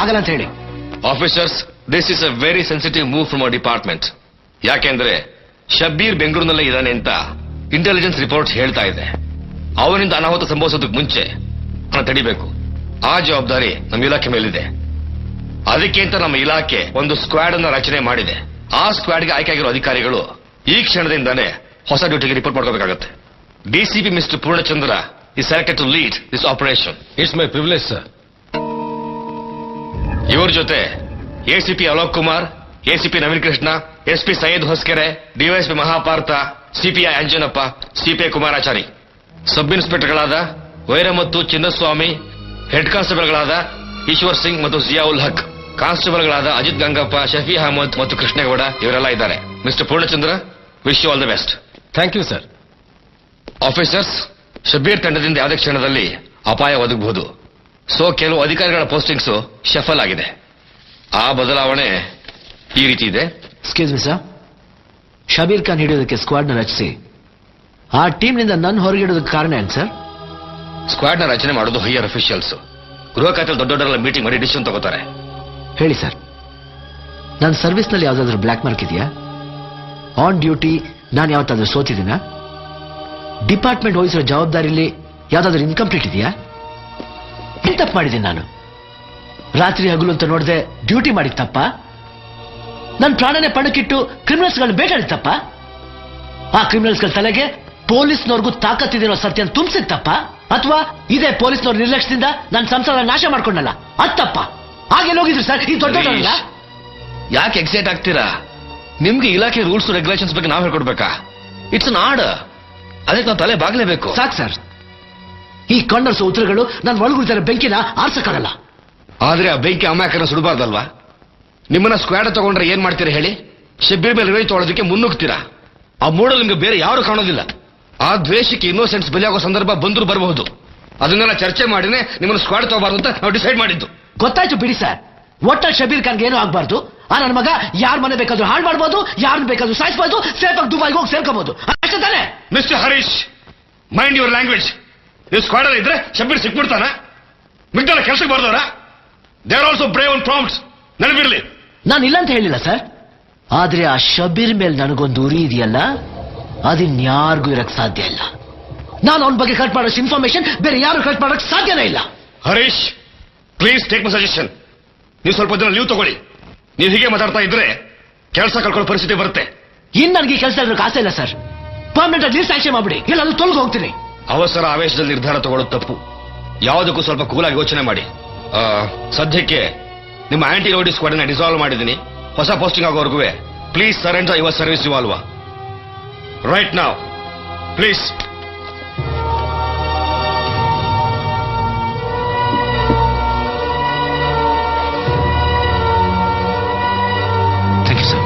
ಆಗಲ್ಲ ಅಂತ ಹೇಳಿ. Officers, this is a very sensitive move from our department. ಯಾಕೆಂದ್ರೆ ಶಬ್ಬೀರ್ ಬೆಂಗಳೂರಿನಲ್ಲೇ ಇದ್ದಾನೆ ಅಂತ ಇಂಟೆಲಿಜೆನ್ಸ್ ರಿಪೋರ್ಟ್ಸ್ ಹೇಳ್ತಾ ಇದೆ. ಅವನಿಂದ ಅನಾಹುತ ಸಂಭವಿಸೋದಕ್ಕೆ ಮುಂಚೆ ಅವನ ತಡಿಬೇಕು. ಆ ಜವಾಬ್ದಾರಿ ನಮ್ಮ ಇಲಾಖೆ ಮೇಲಿದೆ. ಅದಕ್ಕೆ ಅಂತ ನಮ್ಮ ಇಲಾಖೆ ಒಂದು ಸ್ಕ್ವಾಡ್ ಅನ್ನ ರಚನೆ ಮಾಡಿದೆ. ಆ ಸ್ಕ್ವಾಡ್ಗೆ ಆಯ್ಕೆ ಆಗಿರೋ ಅಧಿಕಾರಿಗಳು ಈ ಕ್ಷಣದಿಂದಾನೇ ಹೊಸ ಡ್ಯೂಟಿಗೆ ರಿಪೋರ್ಟ್ ಮಾಡ್ಕೋಬೇಕಾಗುತ್ತೆ. DCP mister Purnachandra is selected to lead this operation. It's my privilege, sir. ಇವ್ರ ಜೊತೆ ACP Alok Kumar, ACP Naveen Krishna, SP Syed Hoskere, DYSP Mahapartha, CPI Anjanappa, CPI Kumarachari, sub ಇನ್ಸ್ಪೆಕ್ಟರ್ಗಳಾದ ವೈರಮತ್ತು ಚಿನ್ನಸ್ವಾಮಿ, ಹೆಡ್ ಕಾನ್ಸ್ಟೇಬಲ್ಗಳಾದ ಈಶ್ವರ್ ಸಿಂಗ್ ಮತ್ತು ಜಿಯಾವುಲ್ ಹಕ್, ಕಾನ್ಸ್ಟೇಬಲ್ಗಳಾದ ಅಜಿತ್ ಗಂಗಪ್ಪ, ಶಫಿ ಅಹಮದ್ ಮತ್ತು ಕೃಷ್ಣೇಗೌಡ ಇವರೆಲ್ಲ ಇದ್ದಾರೆ. Mister Purnachandra, wish you all the best. Thank you, sir. Officers, Shabbir ತಂಡದಿಂದ ಯಾವುದೇ ಕ್ಷಣದಲ್ಲಿ ಅಪಾಯ ಒದಗಬಹುದು. ಸೊ ಕೆಲವು ಅಧಿಕಾರಿಗಳ ಪೋಸ್ಟಿಂಗ್ಸ್ ಶಫಲ್ ಆಗಿದೆ. ಆ ಬದಲಾವಣೆ ಈ ರೀತಿ ಇದೆ. Excuse me sir, Shabbir Khan ಹಿಡಿಯೋದಕ್ಕೆ ಸ್ಕ್ವಾಡ್ ನ ರಚಿಸಿ ಆ ಟೀಮ್ ನಿಂದ ನನ್ನ ಹೊರಗಿಡೋದಕ್ಕೆ ಕಾರಣ ಏನು ಸರ್? ಸ್ಕ್ವಾಡ್ ನ ರಚನೆ ಮಾಡೋದು ಹೈಯರ್ ಅಫಿಷಿಯಲ್ಸ್. ಗೃಹ ಖಾತೆ ದೊಡ್ಡವರೆಲ್ಲ ಮೀಟಿಂಗ್ ಮಾಡಿ ಡಿಸಿಷನ್ ತಗೋತಾರೆ. ಹೇಳಿ ಸರ್, ನನ್ನ ಸರ್ವಿಸ್ ನಲ್ಲಿ ಯಾವ್ದಾದ್ರು ಬ್ಲಾಕ್ ಮಾರ್ಕ್ ಇದೆಯಾ? ಆನ್ ಡ್ಯೂಟಿ ನಾನು ಯಾವತ್ತಾದ್ರೂ ಸೋತಿದ್ದೀನಾ? ಡಿಪಾರ್ಟ್ಮೆಂಟ್ ವಹಿಸಿರೋ ಜವಾಬ್ದಾರಿಲಿ ಯಾವ್ದಾದ್ರು ಇನ್ಕಂಪ್ಲೀಟ್ ಇದೆಯಾ? ಏನ್ ತಪ್ಪು ಮಾಡಿದ್ದೀನಿ ನಾನು? ರಾತ್ರಿ ಹಗಲು ಅಂತ ನೋಡದೆ ಡ್ಯೂಟಿ ಮಾಡಿದ ತಪ್ಪ? ನನ್ನ ಪ್ರಾಣನೇ ಪಣಕ್ಕಿಟ್ಟು ಕ್ರಿಮಿನಲ್ಸ್ಗಳನ್ನ ಬೇಟಾಡಿದ ತಪ್ಪ? ಆ ಕ್ರಿಮಿನಲ್ಸ್ಗಳ ತಲೆಗೆ ಪೊಲೀಸ್ನವ್ರಿಗೂ ತಾಕತ್ತಿದಿರೋ ಸತ್ಯ ತುಂಬಿಸಿದ ತಪ್ಪ? ಅಥವಾ ಇದೇ ಪೊಲೀಸ್ನವ್ರ ನಿರ್ಲಕ್ಷ್ಯದಿಂದ ನನ್ನ ಸಂಸಾರ ನಾಶ ಮಾಡ್ಕೊಂಡಲ್ಲ, ಅದ್ ತಪ್ಪ? ಹಾಗೆ ಹೋಗಿದ್ರು ಸರ್ ಈ ದೊಡ್ಡ ಯಾಕೆ ಎಕ್ಸೈಟ್ ಆಗ್ತೀರಾ? ನಿಮ್ಗೆ ಇಲಾಖೆ ರೂಲ್ಸ್ ರೆಗ್ಯುಲೇಷನ್ಸ್ ಬಗ್ಗೆ ನಾವು ಹೇಳ್ಕೊಡ್ಬೇಕಾ? It's an order. ಅದಕ್ಕೆ ನಾವು ತಲೆ ಬಾಗ್ಲೇಬೇಕು. ಸಾಕು ಸರ್, ಈ ಕಣ್ಣರ್ಸೋ ಉತ್ತರಗಳು ನನ್ನ ಒಳಗುಳಿತರ ಬೆಂಕಿನ ಆರ್ಸಕ್ಕಾಗಲ್ಲ. ಆದ್ರೆ ಆ ಬೆಂಕಿ ಅಮಾಯಕರನ್ನ ಸುಡಬಾರ್ದಲ್ವಾ? ನಿಮ್ಮನ್ನ ಸ್ಕ್ವಾಡ್ ತಗೊಂಡ್ರೆ ಏನ್ ಮಾಡ್ತೀರಾ ಹೇಳಿ? ಶಬ್ಬೀರ್ ಮೇಲೆ ರಿವೈಜ್ ತೊಗೊಳೋದಕ್ಕೆ ಮುನ್ನುಗ್ತೀರಾ. ಆ ಮೂಡಲ್ ನಿಮ್ಗೆ ಬೇರೆ ಯಾರು ಕಾಣೋದಿಲ್ಲ. ಆ ದ್ವೇಷಕ್ಕೆ ಇನ್ನೋಸೆಂಟ್ಸ್ ಬಲಿಯಾಗೋ ಸಂದರ್ಭ ಬಂದ್ರು ಬರಬಹುದು. ಅದನ್ನೆಲ್ಲ ಚರ್ಚೆ ಮಾಡಿನೇ ನಿಮ್ಮನ್ನ ಸ್ಕ್ವಾಡ್ ತಗೋಬಾರ್ದು ಅಂತ ನಾವು ಡಿಸೈಡ್ ಮಾಡಿದ್ದು. ಗೊತ್ತಾಯ್ತು ಬಿಡಿ ಸರ್. ಒಟ್ಟ ಶಬೀರ್ ಖಾನ್ಗೆ ಏನೂ ಆಗ್ಬಾರ್ದು. ಆ ನನ್ನ ಮಗ ಯಾರ ಮನೆ ಬೇಕಾದ್ರೂ ಹಾಳು ಮಾಡ್ಬೋದು, ಯಾರನ್ನ ಬೇಕಾದ್ರೂ ಸಾಯಿಸಬಹುದು, ಸೇಫ್ ಆಗಿ ದುಬೈಗೆ ಹೋಗಿ ಸೇರ್ಕೋಬಹುದು. ಅಷ್ಟೇ ತಾನೆ? Mister Harish, mind your language. ನೀವು ಸ್ಕ್ವಾಡ್ ಅಲ್ಲಿ ಇದ್ರೆ ಶಬ್ಬೀರ್ ಸಿಕ್ಬಿಡ್ತಾನ? ಮಿಗ್ದಲ್ಲ ಕೆಲಸಕ್ಕೆ ಬರ್ದವ್ರ? They are also brave and prompt. ನೆನಪಿರ್ಲಿ. ನಾನು ಇಲ್ಲ ಅಂತ ಹೇಳಿಲ್ಲ ಸರ್. ಆದ್ರೆ ಆ ಶಬೀರ್ ಮೇಲೆ ನನಗೊಂದು ಉರಿ ಇದೆಯಲ್ಲ, ಅದಿನ್ಯಾರಿಗೂ ಇರಕ್ ಸಾಧ್ಯ ಇಲ್ಲ. ನಾನು ಅವನ ಬಗ್ಗೆ ಕಟ್ ಮಾಡೋಷ್ಟು ಇನ್ಫಾರ್ಮೇಶನ್ ಬೇರೆ ಯಾರು ಕಟ್ ಮಾಡೋಕ್ ಸಾಧ್ಯನೇ ಇಲ್ಲ. Harish, please take my suggestion. ನೀವು ಸ್ವಲ್ಪ ದಿನ ಲೀವ್ ತಗೊಳ್ಳಿ. ನೀವು ಹೀಗೆ ಮಾತಾಡ್ತಾ ಇದ್ರೆ ಕೆಲಸ ಕಳ್ಕೊಳ್ಳೋ ಪರಿಸ್ಥಿತಿ ಬರುತ್ತೆ. ಇನ್ ನನಗೆ ಈ ಕೆಲಸ ಇರೋಕೆ ಆಸೆ ಇಲ್ಲ ಸರ್. ಪರ್ಮನೆಂಟ್ ಆಗಿ ಸ್ಯಾಂಕ್ಷನ್ ಮಾಡ್ಬಿಡಿ, ಇಲ್ಲ ಅಲ್ಲಿ ತೊಲಗಿ ಹೋಗ್ತೀನಿ. ಅವಸರ ಆವೇಶದಲ್ಲಿ ನಿರ್ಧಾರ ತಗೊಳ್ಳೋದು ತಪ್ಪು. ಯಾವುದಕ್ಕೂ ಸ್ವಲ್ಪ ಕೂಲಾಗಿ ಯೋಚನೆ ಮಾಡಿ. ಸದ್ಯಕ್ಕೆ ನಿಮ್ಮ ಆಂಟಿ ರೌಡಿ ಸ್ಕ್ವಾಡ್ ಅನ್ನ ಡಿಸಾಲ್ವ್ ಮಾಡಿದ್ದೀನಿ. ಹೊಸ ಪೋಸ್ಟಿಂಗ್ ಆಗೋವರೆಗೂ please surrender your service revolver right now please. Thank you sir.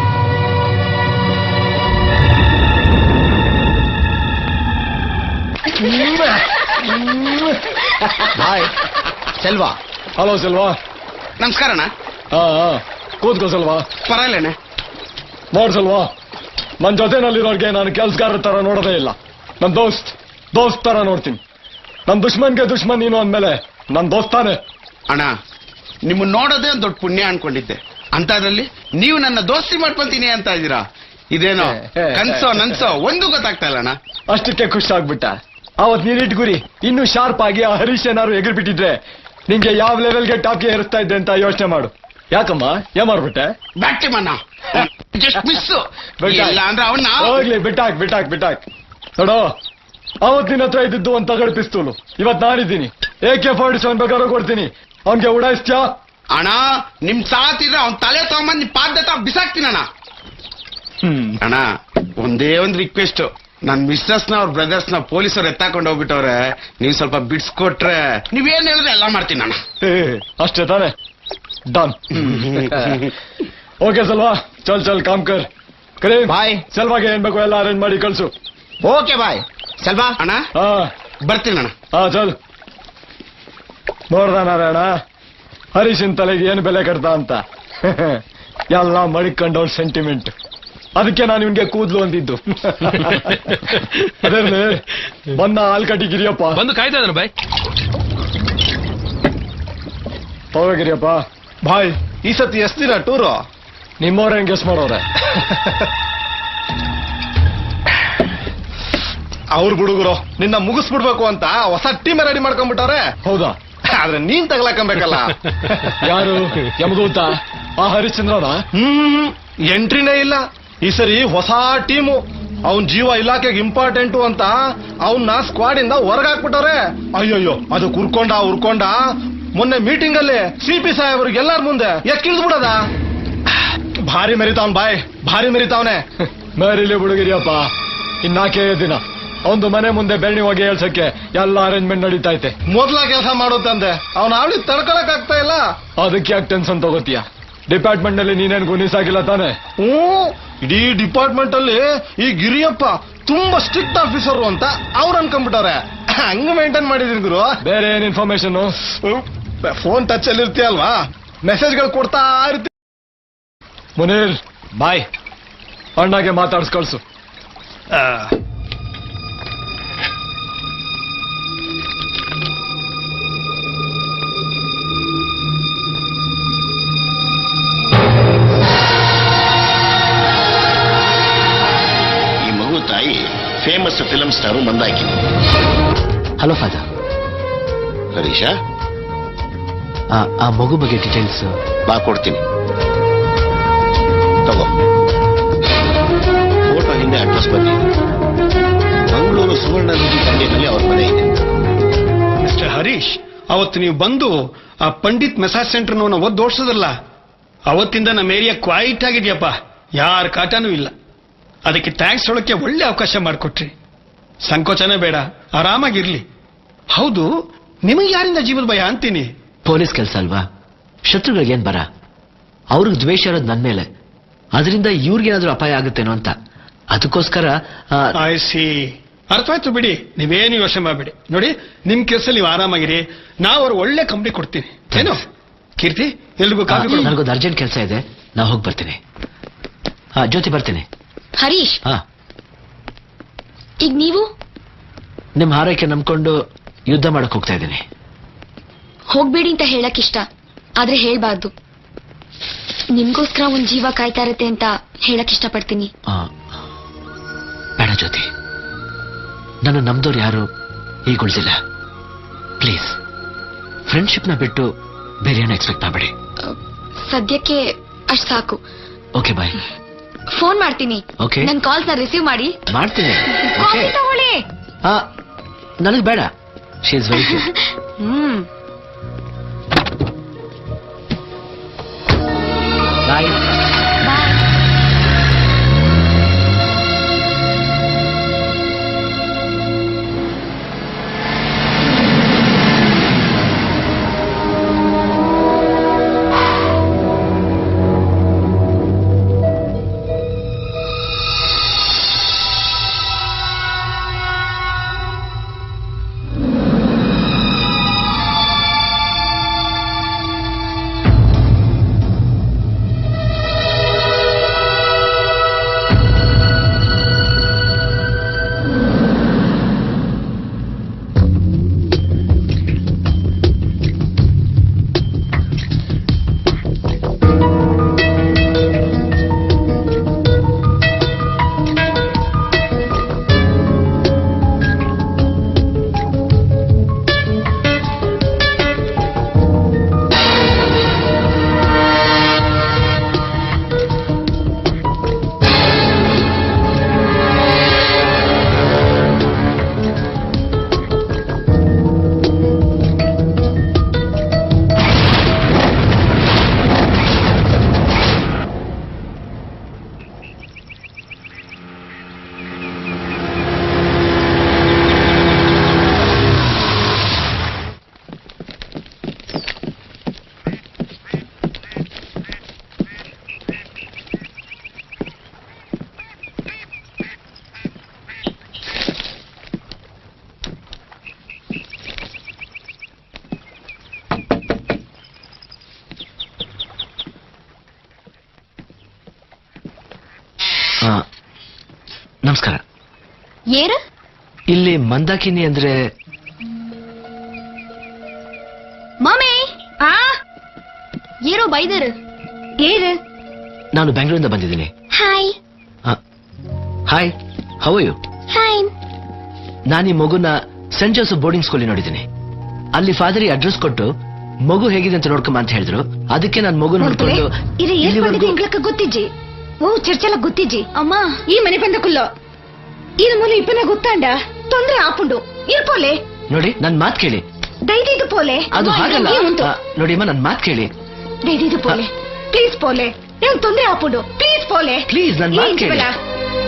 Hi Selva. Hello Selva. ನಮಸ್ಕಾರ ಅಣ್ಣ. ಕೂತ್ಕೋ ಸೆಲ್ವಾ. ಪರವಾಗಿಲ್ಲಣ್ಣ. ನೋಡ್ಸಲ್ವಾ, ನನ್ನ ಜೊತೆನಲ್ಲಿರೋರ್ಗೆ ನಾನು ಕೆಲ್ಸಗಾರರ ತರ ನೋಡೋದೇ ಇಲ್ಲ. ನನ್ನ ದೋಸ್ತ್ ತರ ನೋಡ್ತೀನಿ. ನನ್ನ ದುಶ್ಮನ್ಗೆ ದುಶ್ಮನ್ ನೀನು ಅಂದ್ಮೇಲೆ ನನ್ನ ದೋಸ್ತಾನೆ. ಅಣ್ಣ, ನಿಮ್ಮನ್ನ ನೋಡೋದೇ ಒಂದು ದೊಡ್ಡ ಪುಣ್ಯ ಅನ್ಕೊಂಡಿದ್ದೆ. ಅಂತದ್ರಲ್ಲಿ ನೀವು ನನ್ನ ದೋಸ್ತಿ ಮಾಡ್ಕೊಂತೀನಿ ಅಂತ ಇದ್ದೀರಾ. ಇದೇನೋ ಕನ್ಸೋ ನನ್ಸೋ ಒಂದು ಗೊತ್ತಾಗ್ತಾ ಇಲ್ಲ ಅಣ್ಣ. ಅಷ್ಟಕ್ಕೆ ಖುಷಿ ಆಗ್ಬಿಟ್ಟ. ಅವತ್ ನೀನಿಟ್ ಗುರಿ ಇನ್ನೂ ಶಾರ್ಪ್ ಆಗಿ ಆ ಹರೀಶ್ ಏನಾರು ಎಗರ್ಬಿಟ್ಟಿದ್ರೆ ನಿಂಗೆ ಯಾವ ಲೆವೆಲ್ಗೆ ಟಾಪ್ಗೆ ಏರಿಸ್ತಾ ಇದ್ದೆ ಅಂತ ಯೋಚನೆ ಮಾಡು. ಯಾಕಮ್ಮ ಏನ್ ಮಾಡ್ಬಿಟ್ಟೆ? ಬ್ಯಾಟ್ರಿ ಮನ್ನ ಜಸ್ಟ್ ಮಿಸ್. ಇಲ್ಲ ಅಂದ್ರೆ ಅವನ್ನ ಹೋಗ್ಲಿ, ಬಿಟ್ಟಾಕ್ ನೋಡೋ. ಅವತ್ ನಿನ್ನ ಹತ್ರ ಇದ್ದಿದ್ದು ಒಂದ್ ತಗಡ್ ಪಿಸ್ತೂಲು, ಇವತ್ ನಾನಿದ್ದೀನಿ. AK-47 ಬೇಕಾದ್ರೂ ಕೊಡ್ತೀನಿ. ಅವನ್ಗೆ ಉಡಾಯಿಸ್ತ್ಯಾ? ಅಣ್ಣ, ನಿಮ್ ಸಾತಿದ್ರೆ ಅವ್ನ್ ತಲೆ ತಗೊಂಬಂದ್ ನಿಮ್ ಪಾದ ಬಿಸಾಕ್ತೀನಿ ಅಣ್ಣ. ಅಣ್ಣ, ಒಂದೇ ಒಂದು ರಿಕ್ವೆಸ್ಟ್. ನನ್ ಮಿಸ್ಸಸ್ ನ ಅವ್ರ ಬ್ರದರ್ಸ್ ನ ಪೊಲೀಸರು ಎತ್ತಾಕೊಂಡು ಹೋಗ್ಬಿಟ್ಟವ್ರೆ. ನೀವು ಸ್ವಲ್ಪ ಬಿಡ್ಸ್ಕೊಟ್ರೆ ನೀವೇನ್ ಹೇಳಿದ್ರೆ ಎಲ್ಲ ಮಾಡ್ತೀನಿ ಅಣ್ಣ. ಅಷ್ಟೇ ತಾನೆ? ಡನ್. ಓಕೆ ಸಲ್ವಾ, ಚಲ್ ಕಾಮ್ ಕರ್. ಕರೆ ಬಾಯ್. ಸಲ್ವಾಗೆ ಏನ್ ಬೇಕು ಎಲ್ಲ ಅರೇಂಜ್ ಮಾಡಿ ಕಳ್ಸು. Okay bye. ಸಲ್ವಾ ಅಣ್ಣ, ಬರ್ತೀನಿ ಅಣ್ಣ. ಚಲ್. ನೋಡ್ದ ನಾರಾಯಣ, ಹರೀಶನ್ ತಲೆಗೆ ಏನು ಬೆಲೆ ಕಟ್ತಾ ಅಂತ. ಎಲ್ಲ ಮಡಿಕೊಂಡವ್ರ ಸೆಂಟಿಮೆಂಟ್. ಅದಕ್ಕೆ ನಾನು ಇವನ್ಗೆ ಕೂದ್ಲು ಅಂದಿದ್ದು. ಅದೇರ್ಲಿ ಬಂದ ಹಾಲ್ ಕಟ್ಟಿಗಿರಿಯಪ್ಪ. ಬಂದು ಕಾಯ್ತಾ ಇದ್ದಾನೆ ಬಾಯ್. ಹೋಗಿರಿಯಪ್ಪ. ಬಾಯ್ ಈ ಸತಿ ಎಷ್ಟು ದಿನ ಟೂರು? ನಿಮ್ಮವ್ರ ಹೆಂಗ್ ಗೆಸ್ ಮಾಡೋರೆ? ಅವ್ರ ಹುಡುಗರು ನಿನ್ನ ಮುಗಿಸ್ಬಿಡ್ಬೇಕು ಅಂತ ಹೊಸ ಟೀಮ್ ರೆಡಿ ಮಾಡ್ಕೊಂಡ್ಬಿಟ್ಟವ್ರೆ. ಹೌದಾ? ಆದ್ರೆ ನೀನ್ ತಗ್ಲಾಕಂಬೇಕಲ್ಲ. ಯಾರು? ಯಮದೂತ ಆ ಹರಿಶ್ಚಂದ್ರನ? ಎಂಟ್ರಿನೇ ಇಲ್ಲ. ಈ ಸರಿ ಹೊಸ ಟೀಮು. ಅವನ್ ಜೀವ ಇಲಾಖೆಗೆ ಇಂಪಾರ್ಟೆಂಟು ಅಂತ ಅವನ್ನ ಸ್ಕ್ವಾಡ್ ಇಂದ ಹೊರಗಾಕ್ಬಿಟ್ಟವ್ರೆ. ಅಯ್ಯಯ್ಯೋ, ಅದು ಉರ್ಕೊಂಡ ಮೊನ್ನೆ ಮೀಟಿಂಗ್ ಅಲ್ಲಿ CP ಸಾಹೇಬ್ರಿಗೆ ಎಲ್ಲಾರ ಮುಂದೆ ಎಕ್ಕಿಳಿದ್ಬಿಡದ. ಭಾರಿ ಮೆರಿತಾವನ್ ಬಾಯ್, ಭಾರಿ ಮೆರಿತಾವನೆ. ಮೇರಿಲಿ ಹುಡುಗಿರಿಯಪ್ಪ, ಇನ್ನಾಕೆ ದಿನ ಒಂದು ಮನೆ ಮುಂದೆ ಬೆರಣಿ ಹೋಗಿ ಹೇಳ್ಸಕ್ಕೆ ಎಲ್ಲ ಅರೇಂಜ್ಮೆಂಟ್ ನಡೀತಾ ಐತೆ. ಮೊದ್ಲ ಕೆಲಸ ಮಾಡೋದಂದೆ ಅವನ ಅವಳಿ ತಡ್ಕೊಳಕ್ ಆಗ್ತಾ ಇಲ್ಲ. ಅದಕ್ಕೆ ಯಾಕೆ ಟೆನ್ಷನ್ ತಗೋತೀಯ? ಡಿಪಾರ್ಟ್ಮೆಂಟ್ ನಲ್ಲಿ ನೀನೇನ್ ಗುಣಿಸಾಗಿಲ್ಲ ತಾನೆ? ಇಡೀ ಡಿಪಾರ್ಟ್ಮೆಂಟ್ ಅಲ್ಲಿ ಈ ಗಿರಿಯಪ್ಪ ತುಂಬಾ ಸ್ಟ್ರಿಕ್ಟ್ ಆಫೀಸರ್ ಅಂತ ಅವ್ರು ಅನ್ಕೊಂಡ್ಬಿಟ್ಟವ್ರೆ. ಹಂಗ ಮೇಂಟೈನ್ ಮಾಡಿದೀನಿ ಗುರು. ಬೇರೆ ಏನ್ ಇನ್ಫಾರ್ಮೇಶನ್? ಫೋನ್ ಟಚ್ ಅಲ್ಲಿ ಇರ್ತೀಯಲ್ವಾ, ಮೆಸೇಜ್ಗಳು ಕೊಡ್ತಾ ಇರ್ತೀವಿ. ಮುನೀರ್ ಬಾಯ್, ಅಣ್ಣಾಗೆ ಮಾತಾಡ್ಸ್ ಕಳ್ಸು. ತಾಯಿ famous film star Mandaki. Hello father. Harish, ಆ ಮಗು ಬಗ್ಗೆ ಡೀಟೇಲ್ಸ್ ಬಾ ಕೊಡ್ತೀನಿ, ತಗೋ. ಫೋಟೋ ಹಿಂದೆ ಅಡ್ರೆಸ್ ಬಂದಿದೆ. ಮಂಗಳೂರು ಸುವರ್ಣ ನದಿ ದಂಡೆಯಲ್ಲಿ ಅವ್ರ ಮನೆ ಇದೆ. ಮಿಸ್ಟರ್ ಹರೀಶ್, ಅವತ್ತು ನೀವು ಬಂದು ಆ ಪಂಡಿತ್ ಮೆಸಾಜ್ ಸೆಂಟರ್ ಓದಿಸೋದಲ್ಲ, ಅವತ್ತಿಂದ ನಮ್ಮ ಏರಿಯಾ ಕ್ವೈಟ್ ಆಗಿದೆಯಪ್ಪ. ಯಾರ ಕಾಟನೂ ಇಲ್ಲ. ಅದಕ್ಕೆ ಥ್ಯಾಂಕ್ಸ್ ಹೇಳೋಕೆ ಒಳ್ಳೆ ಅವಕಾಶ ಮಾಡಿಕೊಟ್ರಿ. ಸಂಕೋಚನೆ ಬೇಡ, ಆರಾಮಾಗಿರ್ಲಿ. ಹೌದು, ನಿಮಗೆ ಯಾರಿಂದ ಜೀವದ ಭಯ ಅಂತೀನಿ? ಪೊಲೀಸ್ ಕೆಲಸ ಅಲ್ವಾ, ಶತ್ರುಗಳಿಗೇನ್ ಬರ. ಅವ್ರಿಗೆ ದ್ವೇಷ ಇರೋದು ನನ್ನ ಮೇಲೆ, ಅದರಿಂದ ಇವ್ರಿಗೇನಾದ್ರೂ ಅಪಾಯ ಆಗುತ್ತೇನೋ ಅಂತ. ಅದಕ್ಕೋಸ್ಕರ ಐ ಸಿ, ಅರ್ಥವಾಯ್ತು ಬಿಡಿ. ನೀವೇನು ಯೋಚನೆ ಮಾಡಬೇಡಿ. ನೋಡಿ, ನಿಮ್ ಕೆಲಸ ನೀವು ಆರಾಮಾಗಿರಿ. ನಾವು ಅವ್ರು ಒಳ್ಳೆ ಕಂಪ್ನಿ ಕೊಡ್ತೀನಿ. ಏನು ಕೀರ್ತಿ, ಎಲ್ರಿಗೂ ಕಾಫಿ ಕೊಡು. ನನಗೊಂದು ಅರ್ಜೆಂಟ್ ಕೆಲಸ ಇದೆ, ನಾ ಹೋಗಿ ಬರ್ತೀನಿ. ಜ್ಯೋತಿ ಬರ್ತೀನಿ. ಹರೀಶ್, ಈಗ ನೀವು ನಿಮ್ ಹಾರೈಕೆ ನಂಬ್ಕೊಂಡು ಯುದ್ಧ ಮಾಡಕ್ ಹೋಗ್ತಾ ಇದ್ದೀನಿ. ಹೋಗ್ಬೇಡಿ ಅಂತ ಹೇಳಕ್ ಇಷ್ಟ, ಆದ್ರೆ ಹೇಳ್ಬಾರ್ದು. ನಿಮ್ಗೋಸ್ಕರ ಒಂದ್ ಜೀವ ಕಾಯ್ತಾ ಇರತ್ತೆ ಅಂತ ಹೇಳಕ್ ಇಷ್ಟಪಡ್ತೀನಿ. ಬೇಡ ಜ್ಯೋತಿ, ನನ್ನ ನಮ್ದವ್ರು ಯಾರು ಈಗ ಉಳಿದಿಲ್ಲ. ಪ್ಲೀಸ್, ಫ್ರೆಂಡ್ಶಿಪ್ನ ಬಿಟ್ಟು ಬೇರೆ ಏನು ಎಕ್ಸ್ಪೆಕ್ಟ್ ಮಾಡಬೇಡಿ. ಸದ್ಯಕ್ಕೆ ಅಷ್ಟ್ ಸಾಕು. Okay bye. ಫೋನ್ ಮಾಡ್ತೀನಿ. Okay. ನನ್ ಕಾಲ್ಸ್ ನ ರಿಸೀವ್ ಮಾಡಿ. ಮಾಡ್ತೀನಿ. ಕಾಫಿ ತಗೊಳ್ಳಿ. ನನಗೆ ಬೇಡ. She is very cute. Bye. ನಮಸ್ಕಾರ. ಏರ ಇಲ್ಲಿ ಮಂದಾಕಿನಿ ಅಂದ್ರೆ ಮಾಮೇ, ಏರೋ ಬೈದರು ಏರು ನಾನು ಬೆಂಗಳೂರಿಂದ ಬಂದಿದ್ದೀನಿ. Hi hi, how you? Fine. ನಾನು ಈ ಮಗುನ ಸೆಂಟ್ ಜೋಸೆಫ್ ಬೋರ್ಡಿಂಗ್ ಸ್ಕೂಲ್ ನೋಡಿದ್ದೀನಿ. ಅಲ್ಲಿ ಫಾದರ್ ಅಡ್ರೆಸ್ ಕೊಟ್ಟು ಮಗು ಹೇಗಿದೆ ಅಂತ ನೋಡ್ಕೊಂಬ ಅಂತ ಹೇಳಿದ್ರು. ಅದಕ್ಕೆ ನಾನು ಮಗು ನೋಡ್ಕೊಂಡು ಇದು ಏರ್ಪಡಿದೆ ಇಂಗ್ಲಕ್ಕ ಗೊತ್ತಿಜ್ಜಿ. ಓ ಚರ್ಚಲ ಗೊತ್ತಿಜ್ಜಿ. ಅಮ್ಮ ಈ ಮನೆ ಬಂದಕುಲ್ಲೋ ಇದು ಮೂಲ ಇಪ್ಪನ ಗೊತ್ತಾಂಡ ತೊಂದ್ರೆ ಆಪುಂಡು ಇರ್ಪೋಲೆ. ನೋಡಿ ನನ್ ಮಾತ್ ಕೇಳಿ. ದೈದಿದು ಪೋಲೆ ಅದು ಹಾಗಲ್ಲ. ಏನುಂಟು ನೋಡಿ ಅಮ್ಮ, ನನ್ ಮಾತ್ ಕೇಳಿ. ದೈದಿದು ಪೋಲೆ ಪ್ಲೀಸ್ ಪೋಲೆ. ಏನ್ ತೊಂದ್ರೆ ಆಪುಂಡು ಪ್ಲೀಸ್ ಪೋಲೆ. ಪ್ಲೀಸ್ ನನ್ ಮಾತ್ ಕೇಳಿ.